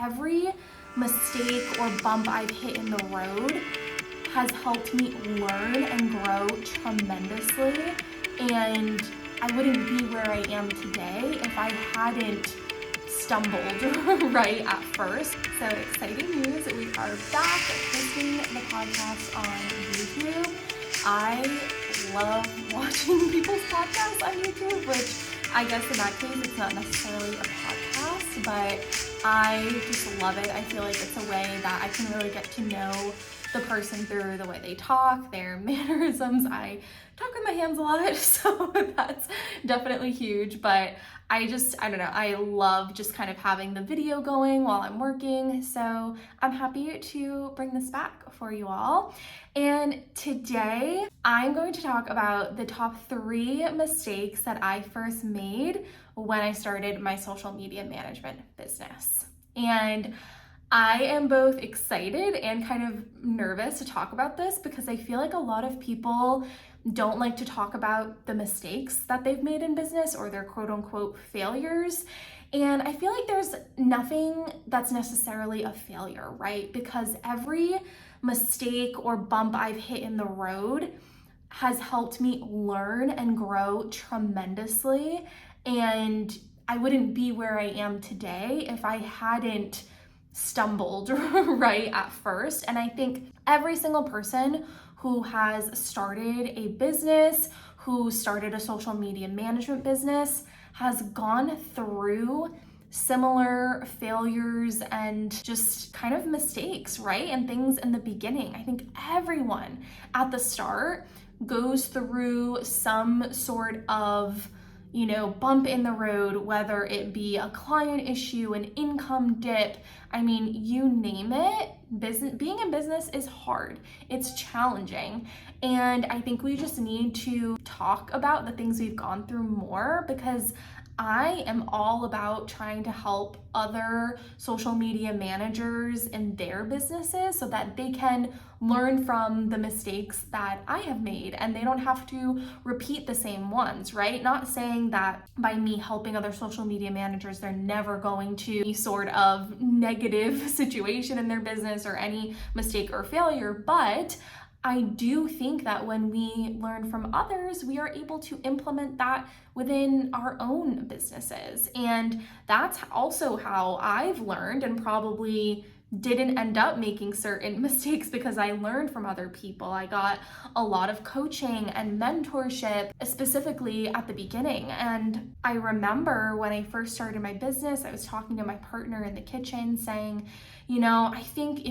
every mistake or bump I've hit in the road has helped me learn and grow tremendously. And I wouldn't be where I am today if I hadn't stumbled right at first. So exciting news, we are back posting the podcast on YouTube. I love watching people's podcasts on YouTube, which I guess in that case it's not necessarily a podcast, but I just love it. I feel like it's a way that I can really get to know the person through the way they talk, their mannerisms. I talk with my hands a lot, so that's definitely huge, but I don't know, I love just kind of having the video going while I'm working, so I'm happy to bring this back for you all. And today I'm going to talk about the top 3 mistakes that I first made when I started my social media management business. And I am both excited and kind of nervous to talk about this because I feel like a lot of people don't like to talk about the mistakes that they've made in business or their quote unquote failures. And I feel like there's nothing that's necessarily a failure, right? Because every mistake or bump I've hit in the road has helped me learn and grow tremendously. And I wouldn't be where I am today if I hadn't stumbled right at first. And I think every single person who has started a business, who started a social media management business, has gone through similar failures and just kind of mistakes, right? And things in the beginning. I think everyone at the start goes through some sort of bump in the road, whether it be a client issue, an income dip. I mean, you name it. Being in business is hard. It's challenging. And I think we just need to talk about the things we've gone through more, because I am all about trying to help other social media managers in their businesses so that they can learn from the mistakes that I have made and they don't have to repeat the same ones, right? Not saying that by me helping other social media managers, they're never going to be sort of negative situation in their business or any mistake or failure, but I do think that when we learn from others, we are able to implement that within our own businesses. And that's also how I've learned and probably didn't end up making certain mistakes because I learned from other people. I got a lot of coaching and mentorship, specifically at the beginning. And I remember when I first started my business, I was talking to my partner in the kitchen saying, I think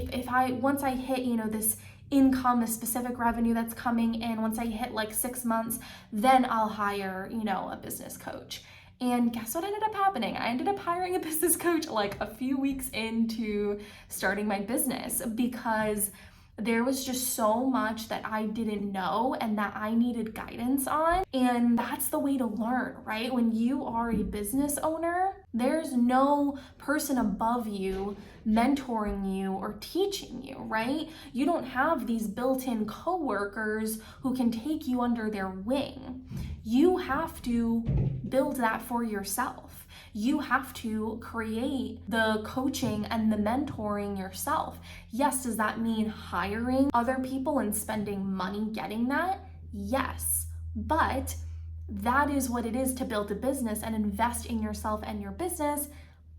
once I hit, this income, a specific revenue that's coming in, once I hit like 6 months, then I'll hire, a business coach. And guess what ended up happening? I ended up hiring a business coach like a few weeks into starting my business because there was just so much that I didn't know and that I needed guidance on. And that's the way to learn, right? When you are a business owner, there's no person above you mentoring you or teaching you, right? You don't have these built-in coworkers who can take you under their wing. You have to build that for yourself. You have to create the coaching and the mentoring yourself. Yes, does that mean hiring other people and spending money getting that? Yes, but that is what it is to build a business and invest in yourself and your business.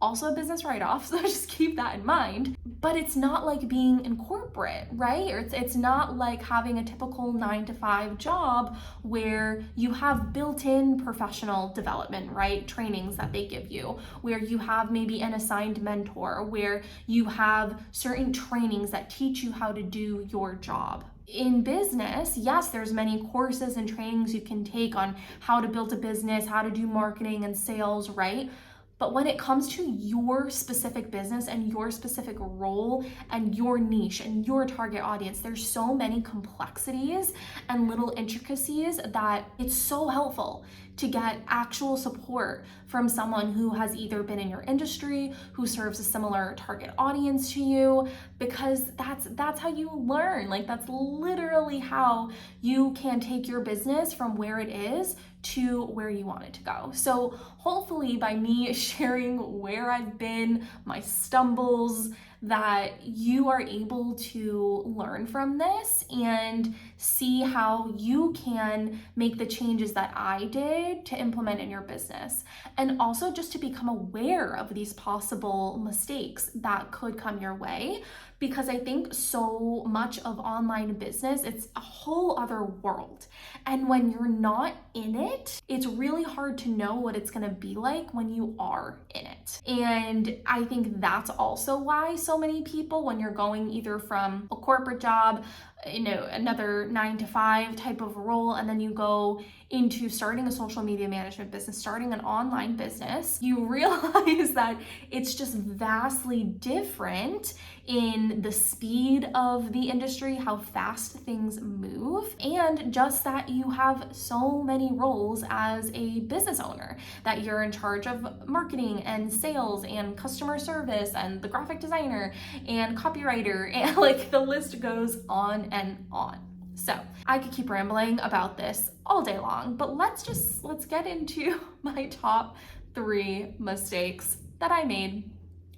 Also a business write-off, so just keep that in mind. But it's not like being in corporate, right? Or it's not like having a typical 9-to-5 job where you have built-in professional development, right? Trainings that they give you, where you have maybe an assigned mentor, where you have certain trainings that teach you how to do your job. In business, yes, there's many courses and trainings you can take on how to build a business, how to do marketing and sales, right? But when it comes to your specific business and your specific role and your niche and your target audience, there's so many complexities and little intricacies that it's so helpful to get actual support from someone who has either been in your industry, who serves a similar target audience to you, because that's how you learn. Like, that's literally how you can take your business from where it is to where you want it to go. So hopefully by me sharing where I've been, my stumbles, that you are able to learn from this and see how you can make the changes that I did to implement in your business. And also just to become aware of these possible mistakes that could come your way, because I think so much of online business, it's a whole other world. And when you're not in it, it's really hard to know what it's gonna be like when you are in it. And I think that's also why so many people, when you're going either from a corporate job, another 9 to 5 type of role, and then you go into starting a social media management business, starting an online business, you realize that it's just vastly different in the speed of the industry, how fast things move, and just that you have so many roles as a business owner, that you're in charge of marketing and sales and customer service and the graphic designer and copywriter, and like the list goes on and on. So I could keep rambling about this all day long, but let's get into my top 3 mistakes that I made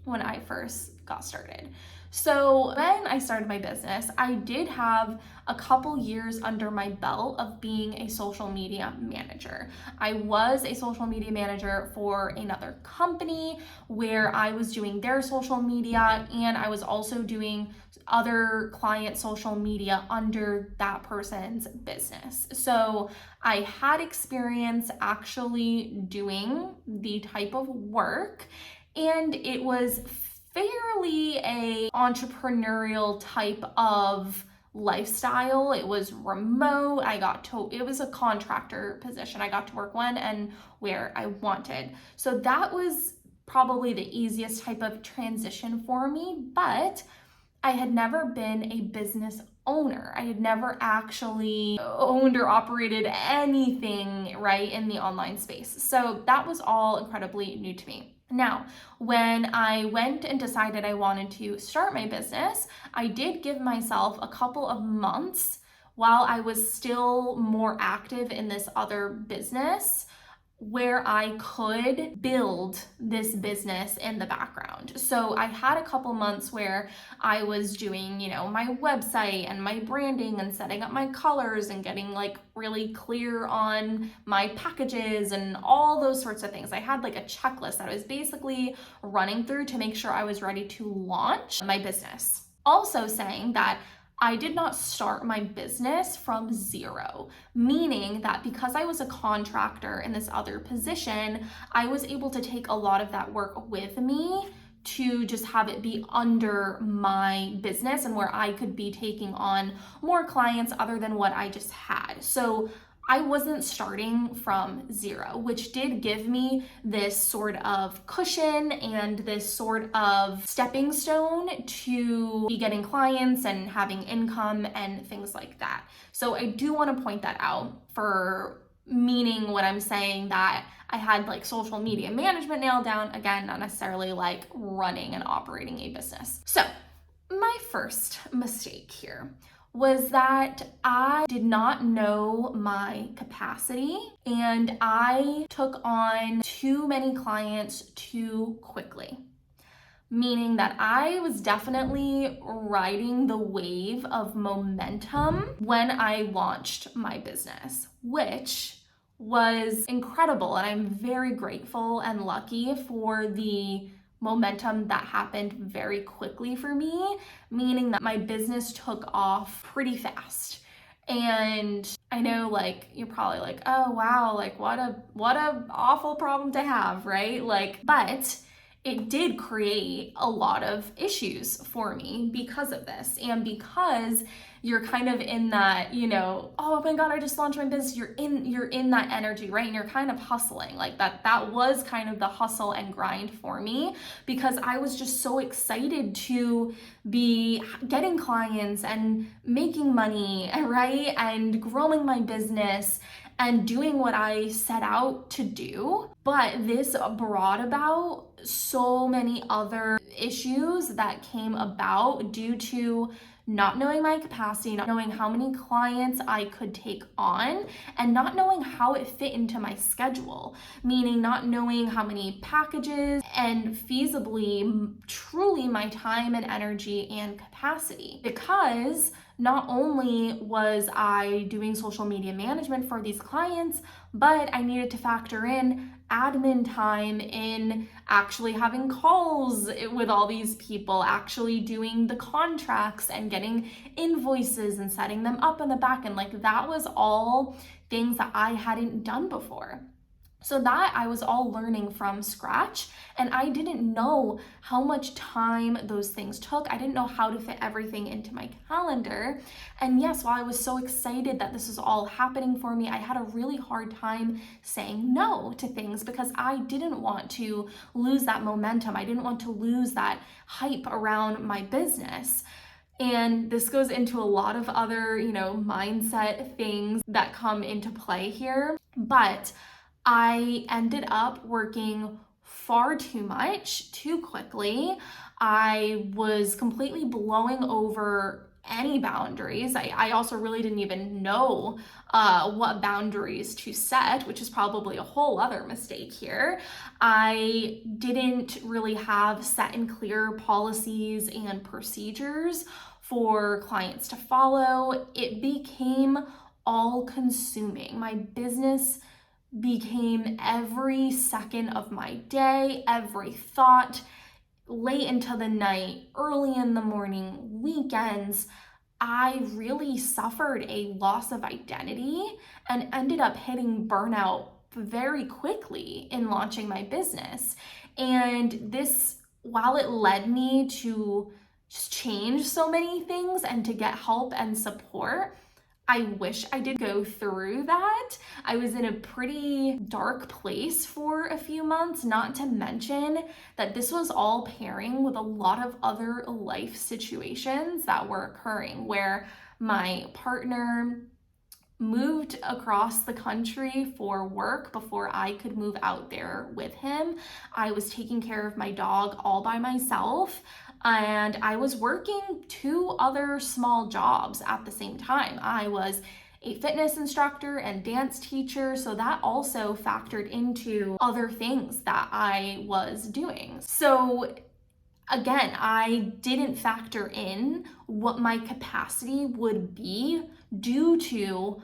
when I first got started. So when I started my business, I did have a couple years under my belt of being a social media manager. I was a social media manager for another company where I was doing their social media, and I was also doing other client social media under that person's business. So I had experience actually doing the type of work, and it was fairly a entrepreneurial type of lifestyle. It was remote. It was a contractor position. I got to work when and where I wanted. So that was probably the easiest type of transition for me, but I had never been a business owner. I had never actually owned or operated anything, right, in the online space. So that was all incredibly new to me. Now, when I went and decided I wanted to start my business, I did give myself a couple of months while I was still more active in this other business, where I could build this business in the background. So I had a couple months where I was doing, my website and my branding and setting up my colors and getting like really clear on my packages and all those sorts of things. I had like a checklist that I was basically running through to make sure I was ready to launch my business. Also saying that I did not start my business from zero, meaning that because I was a contractor in this other position, I was able to take a lot of that work with me to just have it be under my business, and where I could be taking on more clients other than what I just had. So I wasn't starting from zero, which did give me this sort of cushion and this sort of stepping stone to be getting clients and having income and things like that. So I do want to point that out, for meaning what I'm saying, that I had like social media management nailed down. Again, not necessarily like running and operating a business. So my first mistake here was that I did not know my capacity, and I took on too many clients too quickly. Meaning that I was definitely riding the wave of momentum when I launched my business, which was incredible. And I'm very grateful and lucky for the momentum that happened very quickly for me, meaning that my business took off pretty fast. And I know, like, you're probably like, oh wow, like what a awful problem to have, right? Like, but it did create a lot of issues for me because of this, and because you're kind of in that, oh my God, I just launched my business. You're in that energy, right? And you're kind of hustling like that. That was kind of the hustle and grind for me, because I was just so excited to be getting clients and making money, right? And growing my business and doing what I set out to do. But this brought about so many other issues that came about due to not knowing my capacity, not knowing how many clients I could take on, and not knowing how it fit into my schedule, meaning not knowing how many packages and feasibly, truly my time and energy and capacity. Because not only was I doing social media management for these clients, but I needed to factor in admin time in actually having calls with all these people, actually doing the contracts and getting invoices and setting them up in the back end. Like, that was all things that I hadn't done before. So that I was all learning from scratch, and I didn't know how much time those things took. I didn't know how to fit everything into my calendar. And yes, while I was so excited that this was all happening for me, I had a really hard time saying no to things because I didn't want to lose that momentum. I didn't want to lose that hype around my business. And this goes into a lot of other, mindset things that come into play here. But I ended up working far too much, too quickly. I was completely blowing over any boundaries. I also really didn't even know what boundaries to set, which is probably a whole other mistake here. I didn't really have set and clear policies and procedures for clients to follow. It became all consuming. My business became every second of my day, every thought, late into the night, early in the morning, weekends. I really suffered a loss of identity and ended up hitting burnout very quickly in launching my business. And this, while it led me to just change so many things and to get help and support, I wish I did go through that. I was in a pretty dark place for a few months, not to mention that this was all pairing with a lot of other life situations that were occurring, where my partner moved across the country for work before I could move out there with him. I was taking care of my dog all by myself, and I was working 2 other small jobs at the same time. I was a fitness instructor and dance teacher, so that also factored into other things that I was doing. So again, I didn't factor in what my capacity would be due to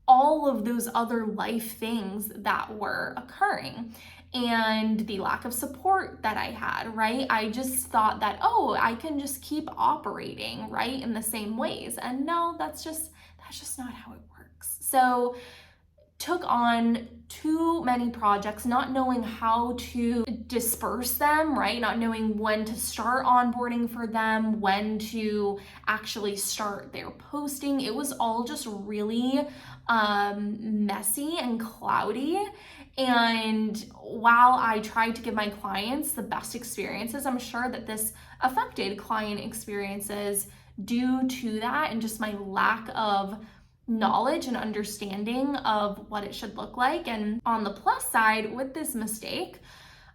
all of those other life things that were occurring and the lack of support that I had, right? I just thought that, I can just keep operating, right, in the same ways. And no, that's just not how it works. So took on too many projects, not knowing how to disperse them, right? Not knowing when to start onboarding for them, when to actually start their posting. It was all just really messy and cloudy. And while I tried to give my clients the best experiences, I'm sure that this affected client experiences due to that and just my lack of knowledge and understanding of what it should look like. And on the plus side, with this mistake,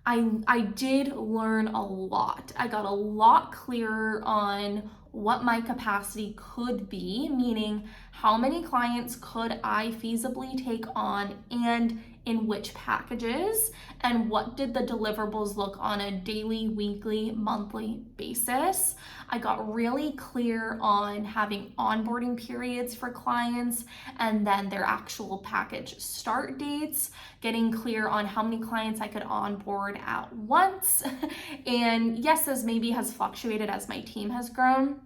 I did learn a lot. I got a lot clearer on what my capacity could be, meaning how many clients could I feasibly take on and in which packages, and what did the deliverables look on a daily, weekly, monthly basis. I got really clear on having onboarding periods for clients and then their actual package start dates, getting clear on how many clients I could onboard at once. And yes, this maybe has fluctuated as my team has grown,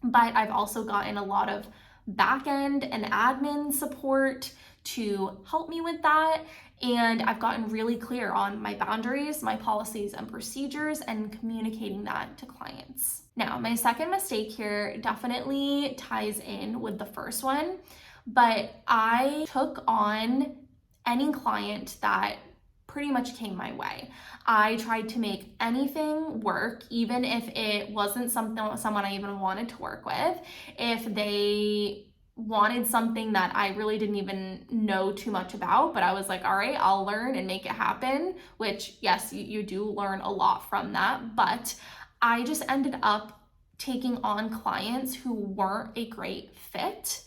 but I've also gotten a lot of back-end and admin support to help me with that. And I've gotten really clear on my boundaries, my policies and procedures, and communicating that to clients. Now, my second mistake here definitely ties in with the first one, but I took on any client that pretty much came my way. I tried to make anything work, even if it wasn't someone I even wanted to work with. If they wanted something that I really didn't even know too much about, but I was like, all right, I'll learn and make it happen, which yes, you do learn a lot from that, but I just ended up taking on clients who weren't a great fit.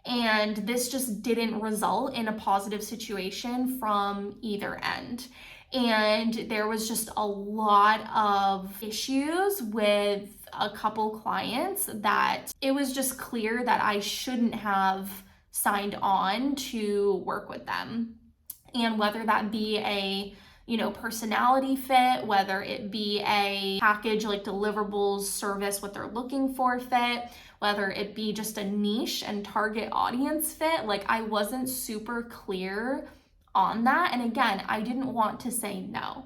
And this just didn't result in a positive situation from either end. And there was just a lot of issues with a couple clients that it was just clear that I shouldn't have signed on to work with them. And whether that be a personality fit, whether it be a package like deliverables, service, what they're looking for fit, whether it be just a niche and target audience fit, like I wasn't super clear on that. And again, I didn't want to say no.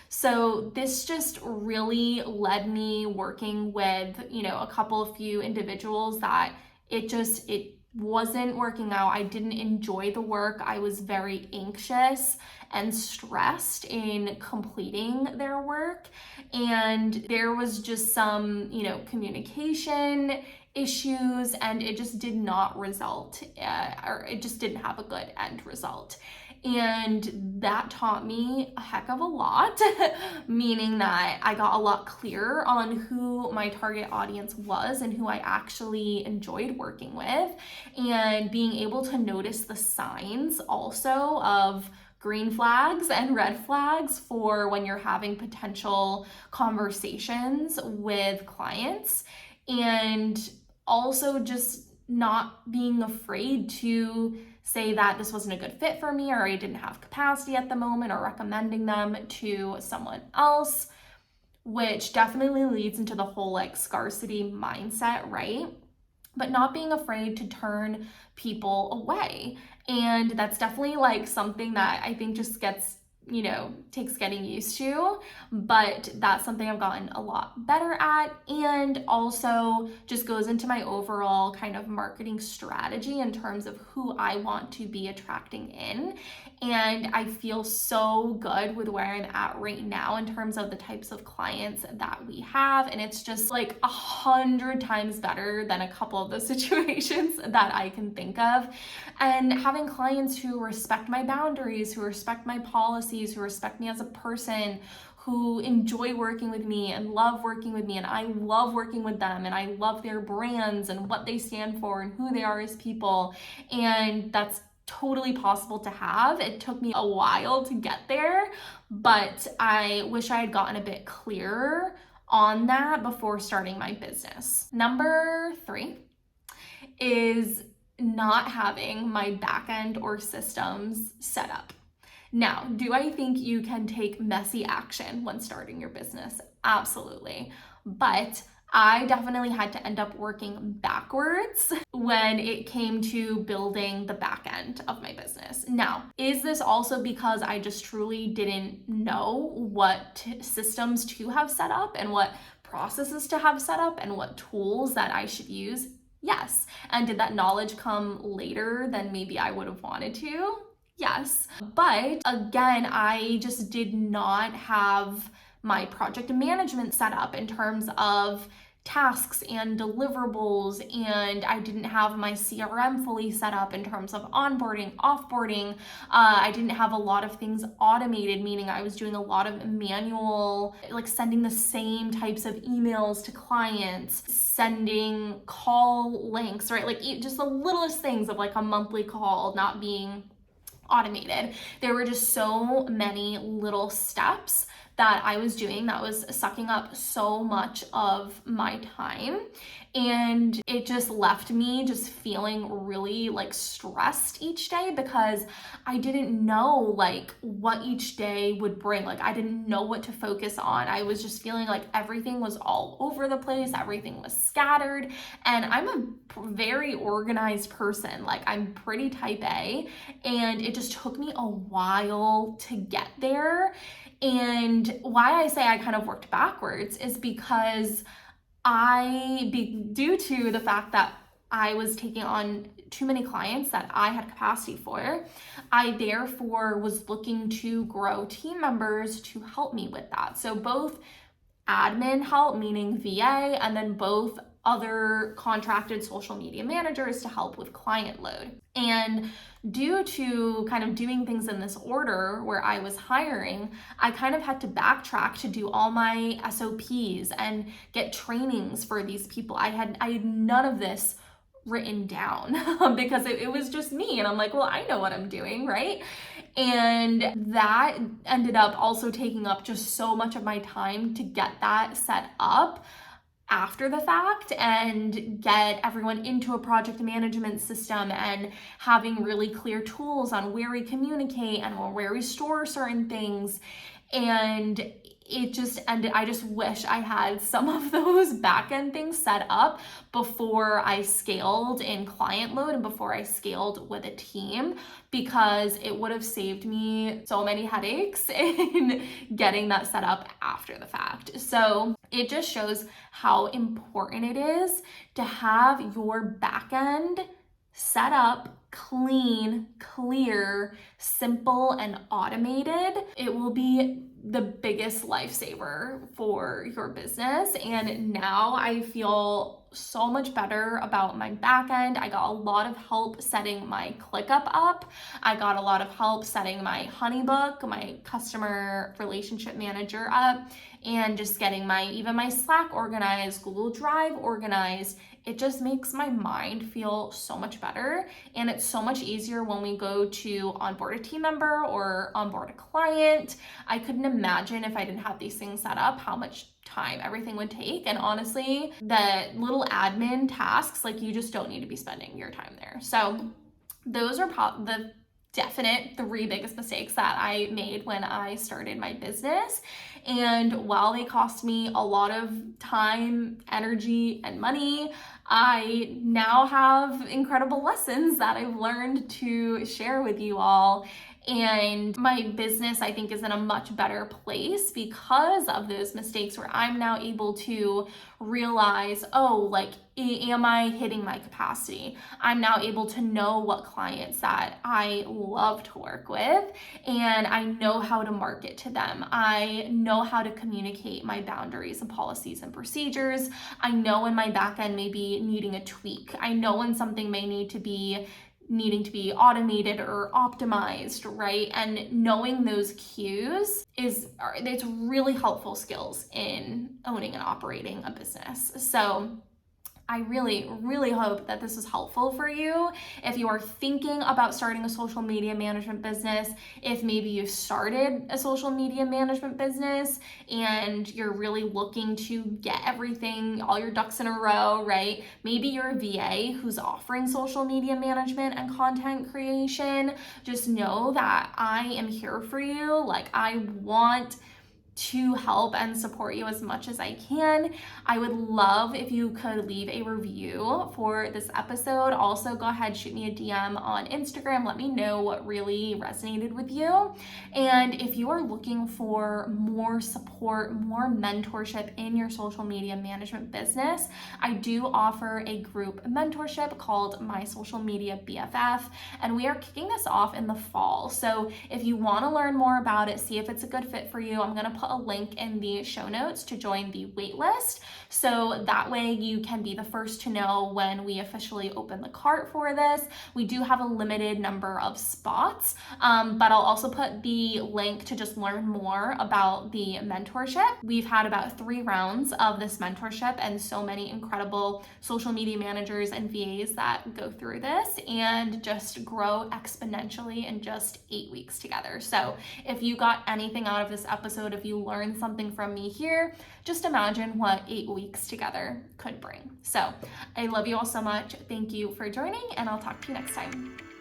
So this just really led me working with, a few individuals that it wasn't working out. I didn't enjoy the work. I was very anxious and stressed in completing their work. And there was just some, communication issues, and it just did not result, or it just didn't have a good end result. And that taught me a heck of a lot, meaning that I got a lot clearer on who my target audience was and who I actually enjoyed working with, and being able to notice the signs also of green flags and red flags for when you're having potential conversations with clients, and also just not being afraid to say that this wasn't a good fit for me, or I didn't have capacity at the moment, or recommending them to someone else, which definitely leads into the whole like scarcity mindset, right? But not being afraid to turn people away. And that's definitely like something that I think just gets, takes getting used to, but that's something I've gotten a lot better at, and also just goes into my overall kind of marketing strategy in terms of who I want to be attracting in. And I feel so good with where I'm at right now in terms of the types of clients that we have. And it's just like 100 times better than a couple of those situations that I can think of. And having clients who respect my boundaries, who respect my policies, who respect me as a person, who enjoy working with me and love working with me, and I love working with them, and I love their brands and what they stand for and who they are as people. And that's totally possible to have. It took me a while to get there, but I wish I had gotten a bit clearer on that before starting my business. Number 3 is not having my back end or systems set up. Now, do I think you can take messy action when starting your business? Absolutely. But I definitely had to end up working backwards when it came to building the back end of my business. Now, is this also because I just truly didn't know what systems to have set up and what processes to have set up and what tools that I should use? Yes. And did that knowledge come later than maybe I would have wanted to? Yes. But again, I just did not have my project management set up in terms of tasks and deliverables, and I didn't have my CRM fully set up in terms of onboarding, offboarding. I didn't have a lot of things automated, meaning I was doing a lot of manual, like sending the same types of emails to clients, sending call links, right? Like just the littlest things of like a monthly call not being automated. There were just so many little steps that I was doing that was sucking up so much of my time, and it just left me just feeling really like stressed each day because I didn't know like what each day would bring. Like I didn't know what to focus on. I was just feeling like everything was all over the place, everything was scattered, and I'm a very organized person. Like I'm pretty type A, and it just took me a while to get there. And why I say I kind of worked backwards is because due to the fact that I was taking on too many clients that I had capacity for, I therefore was looking to grow team members to help me with that. So both admin help, meaning VA, and then both other contracted social media managers to help with client load. And due to kind of doing things in this order where I was hiring, I kind of had to backtrack to do all my SOPs and get trainings for these people. I had none of this written down because it was just me. And I'm like, well, I know what I'm doing, right? And that ended up also taking up just so much of my time to get that set up after the fact and get everyone into a project management system and having really clear tools on where we communicate and where we store certain things. And it just ended, I just wish I had some of those back-end things set up before I scaled in client load and before I scaled with a team, because it would have saved me so many headaches in getting that set up after the fact. So it just shows how important it is to have your back-end set up clean, clear, simple, and automated. It will be the biggest lifesaver for your business. And now I feel so much better about my back end. I got a lot of help setting my ClickUp up. I got a lot of help setting my Honeybook, my customer relationship manager up, and just getting even my Slack organized, Google Drive organized. It just makes my mind feel so much better. And it's so much easier when we go to onboard a team member or onboard a client. I couldn't imagine if I didn't have these things set up, how much time everything would take. And honestly, the little admin tasks, like, you just don't need to be spending your time there. So those are the definite 3 biggest mistakes that I made when I started my business. And while they cost me a lot of time, energy, and money, I now have incredible lessons that I've learned to share with you all. And my business, I think, is in a much better place because of those mistakes, where I'm now able to realize, oh, like, am I hitting my capacity? I'm now able to know what clients that I love to work with, and I know how to market to them. I know how to communicate my boundaries and policies and procedures. I know when my back end may be needing a tweak. I know when something may needing to be automated or optimized, right? And knowing those cues it's really helpful skills in owning and operating a business. So I really, really hope that this is helpful for you. If you are thinking about starting a social media management business, if maybe you started a social media management business and you're really looking to get everything, all your ducks in a row, right? Maybe you're a VA who's offering social media management and content creation. Just know that I am here for you. Like, I want to help and support you as much as I can. I would love if you could leave a review for this episode. Also, go ahead, shoot me a DM on Instagram. Let me know what really resonated with you. And if you are looking for more support, more mentorship in your social media management business, I do offer a group mentorship called My Social Media BFF, and we are kicking this off in the fall. So if you want to learn more about it, see if it's a good fit for you, I'm going to put a link in the show notes to join the waitlist, so that way you can be the first to know when we officially open the cart for this. We do have a limited number of spots, but I'll also put the link to just learn more about the mentorship. We've had about 3 rounds of this mentorship and so many incredible social media managers and VAs that go through this and just grow exponentially in just 8 weeks together. So if you got anything out of this episode, if you learned something from me here, just imagine what 8 weeks together could bring. So I love you all so much. Thank you for joining, and I'll talk to you next time.